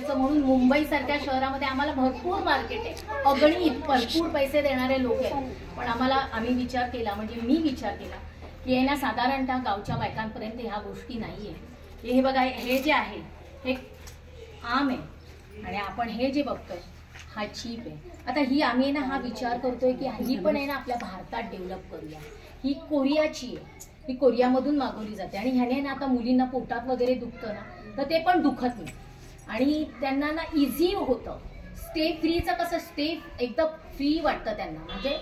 म्हणून मुंबई सारख्या शहरामध्ये आम्हाला भरपूर मार्केट आहे, अगणित भरपूर पैसे देणारे लोक आहेत. पण आम्ही विचार केला, म्हणजे मी विचार केला की ना साधारणतः गावच्या बायकांपर्यंत ह्या गोष्टी नाहीये. हे बघा, हे जे आहे हे आम आहे आणि आपण हे जे बघतोय हा चीप आहे. आता ही आम्ही ना हा विचार करतोय की ही पण आहे ना आपल्या भारतात डेव्हलप करूया. ही कोरियाची आहे, ही कोरियामधून मागवली जाते आणि ह्याने ना आता मुलींना पोटात वगैरे दुखतं ना तर ते पण दुखत नाही आणि त्यांना ना इझी होतं. स्टे फ्रीचं कसं, स्टे एकदम फ्री वाटतं त्यांना, म्हणजे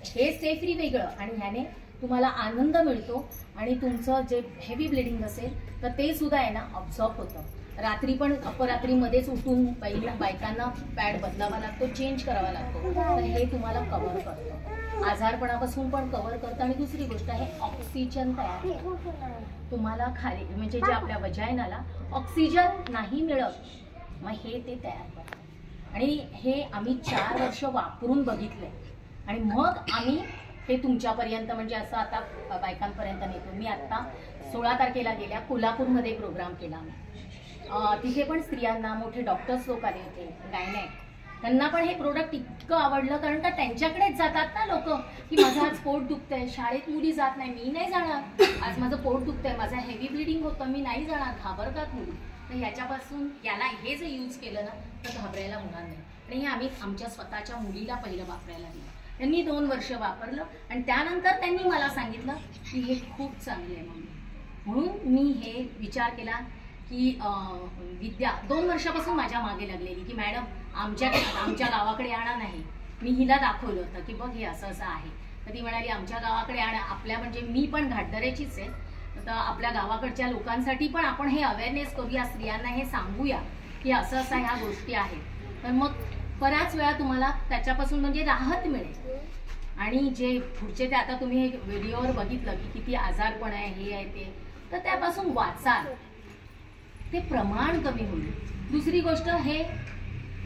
हे स्टे फ्री वेगळं आणि ह्याने तुम्हाला आनंद मिळतो आणि तुमचं जे हेवी ब्लिडिंग असेल तर ते सुद्धा आहे ना ऑब्झॉर्ब होतं. रात्री पण अपरात्रीमध्येच उठून बायकांना पॅड बदलावा लागतो, चेंज करावा लागतो, तर हे तुम्हाला कव्हर करतं, आजारपणापासून पण कव्हर करतं. आणि दुसरी गोष्ट आहे ऑक्सिजन तयार करतं. तुम्हाला खाली म्हणजे जे आपल्या वजायनाला ऑक्सिजन नाही मिळत मग हे ते तयार करतं. आणि हे आम्ही 4 वर्ष वापरून बघितलंय आणि मग आम्ही हे तुमच्यापर्यंत म्हणजे असं आता बायकांपर्यंत नेतो. मी आता 16 तारखेला गेल्या कोल्हापूरमध्ये प्रोग्राम केला. तिथे पण स्त्रियांना मोठे डॉक्टर्स लोक आले होते, गायनॅक, त्यांना पण हे प्रोडक्ट इतकं आवडलं. कारण का त्यांच्याकडेच जातात ना लोक की माझं आज पोट दुखतंय, शाळेत मुली जात नाही, मी नाही जाणार, आज माझं पोट दुखतंय, माझं हेवी ब्लिडिंग होतं, मी नाही जाणार, घाबरतात मुली. तर ह्याच्यापासून याला हे जर यूज केलं ना तर घाबरायला होणार नाही. आणि हे आम्ही आमच्या स्वतःच्या मुलीला पहिलं वापरायला दिलं. त्यांनी 2 वर्ष वापरलं आणि त्यानंतर त्यांनी मला सांगितलं की हे खूप चांगलं आहे मम्मी. म्हणून मी हे विचार केला की विद्या 2 वर्षापासून माझ्या मागे लागलेली की मॅडम आमच्या गावाकडे आणा. नाही, मी हिला दाखवलं होतं की बघ हे असं असं आहे. तर ती म्हणाली आमच्या गावाकडे आणा. आपल्या म्हणजे मी पण घाटदऱ्याचीच आहे, तर आपल्या गावाकडच्या लोकांसाठी पण आपण हे अवेअरनेस करूया, स्त्रियांना हे सांगूया की असं असं ह्या गोष्टी आहेत. तर मग बऱ्याच वेळा तुम्हाला त्याच्यापासून म्हणजे राहत मिळेल. आणि जे पुढचे ते आता तुम्ही व्हिडिओवर बघितलं की किती आजारपण आहे, हे आहे ते, तर त्यापासून वाचाल, ते प्रमाण कमी होईल. दुसरी गोष्ट हे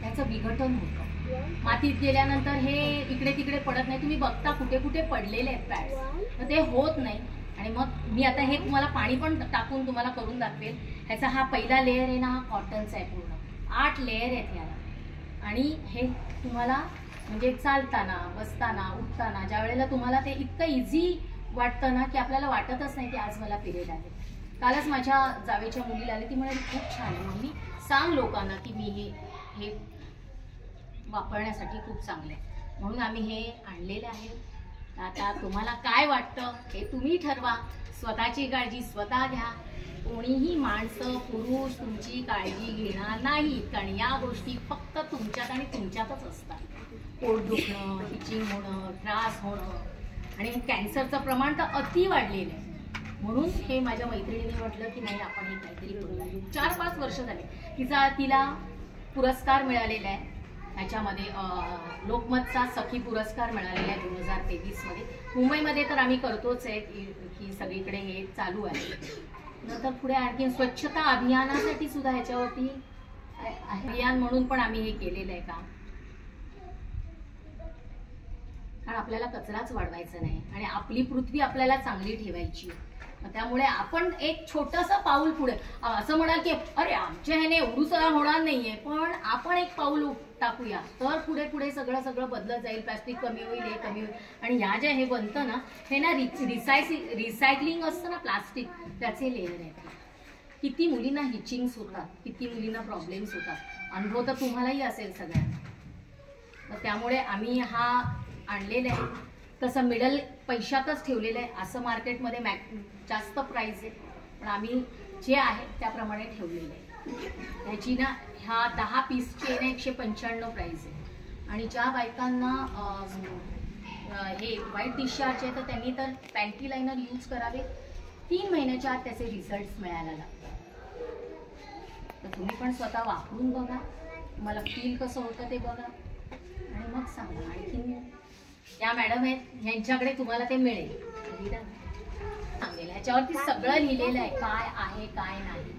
त्याचं विघटन होतं. मातीत गेल्यानंतर हे इकडे तिकडे पडत नाही. तुम्ही बघता कुठे कुठे पडलेले आहेत पॅड्स, तर ते होत नाही. आणि मग मी आता हे तुम्हाला पाणी पण टाकून तुम्हाला करून दाखवेल. ह्याचा हा पहिला लेअर आहे ना, हा कॉटनचा आहे, पूर्ण 8 लेअर आहेत याला. आणि हे तुम्हाला म्हणजे चालताना, बसताना, उठताना, ज्या वेळेला तुम्हाला ते इतकं इझी वाटतं ना की आपल्याला वाटतच नाही की आज मला पिरियड आहे. कालच माझ्या जावेच्या मुलीला आली, ती म्हणाली खूप छान आहे मम्मी, सांग लोकांना की मी हे वापरण्यासाठी खूप चांगलं आहे. म्हणून आम्ही हे आणलेलं आहे. आता तुम्हाला काय वाटतं हे तुम्ही ठरवा. स्वतःची काळजी स्वतः घ्या. कोणीही माणसं पुरुष तुमची काळजी घेणार नाहीत, कारण या गोष्टी फक्त तुमच्यात आणि तुमच्यातच असतात. पोट दुखणं, हिचिंग होणं, त्रास होणं आणि कॅन्सरचं प्रमाण तर अति वाढलेलं आहे. म्हणून हे माझ्या मैत्रिणीने म्हटलं की नाही आपण हे काहीतरी करूया. 4-5 वर्ष झाले तिला पुरस्कार मिळालेला आहे. ह्याच्यामध्ये लोकमतचा सखी पुरस्कार मिळालेला आहे 2023 मध्ये. मुंबईमध्ये तर आम्ही करतोच आहे की सगळीकडे हे चालू आहे. नंतर पुढे आणखी स्वच्छता अभियानासाठी सुद्धा ह्याच्यावरती अभियान म्हणून पण आम्ही हे केलेलं आहे काम. कारण आपल्याला कचराच वाढवायचा नाही आणि आपली पृथ्वी आपल्याला चांगली ठेवायची. त्यामुळे आपण एक छोटंसं पाऊल पुढे, असं म्हणाल की अरे आमच्या ह्याने एवढं होणार नाहीये, पण आपण एक पाऊल टाकूया तर पुढे पुढे सगळं बदलत जाईल. प्लास्टिक कमी होईल, हे कमी होईल. आणि ह्या ज्या हे बनतं ना हे ना रिसायकलिंग असतं ना प्लास्टिक, त्याचे लेअर आहेत. किती मुलींना हिचिंग्स होतात, किती मुलींना प्रॉब्लेम्स होतात, अनुभव तर तुम्हालाही असेल सगळ्यांना. तर त्यामुळे आम्ही हा आणलेला आहे. तसं मिडल पैशातच ठेवलेलं आहे. असं मार्केटमध्ये जास्त प्राइस आहे, पण आम्ही जे आहे त्याप्रमाणे ठेवलेलं आहे. ह्याची ना ह्या 10 पीसची ना 195 प्राइस आहे. आणि ज्या बायकांना हे व्हाईट डिस्चार्ज आहे तर त्यांनी तर पॅन्टी लायनर यूज करावे. 3 महिन्याच्या आत त्याचे रिझल्ट मिळायला लागतात. तर तुम्ही पण स्वतः वापरून बघा, मला फील कसं होतं ते बघा आणि मग सांगा. आणखी या मॅडम आहेत, यांच्याकडे तुम्हाला ते मिळेल. सांगेल ह्याच्यावरती सगळं लिहिलेलं आहे, काय आहे काय नाही.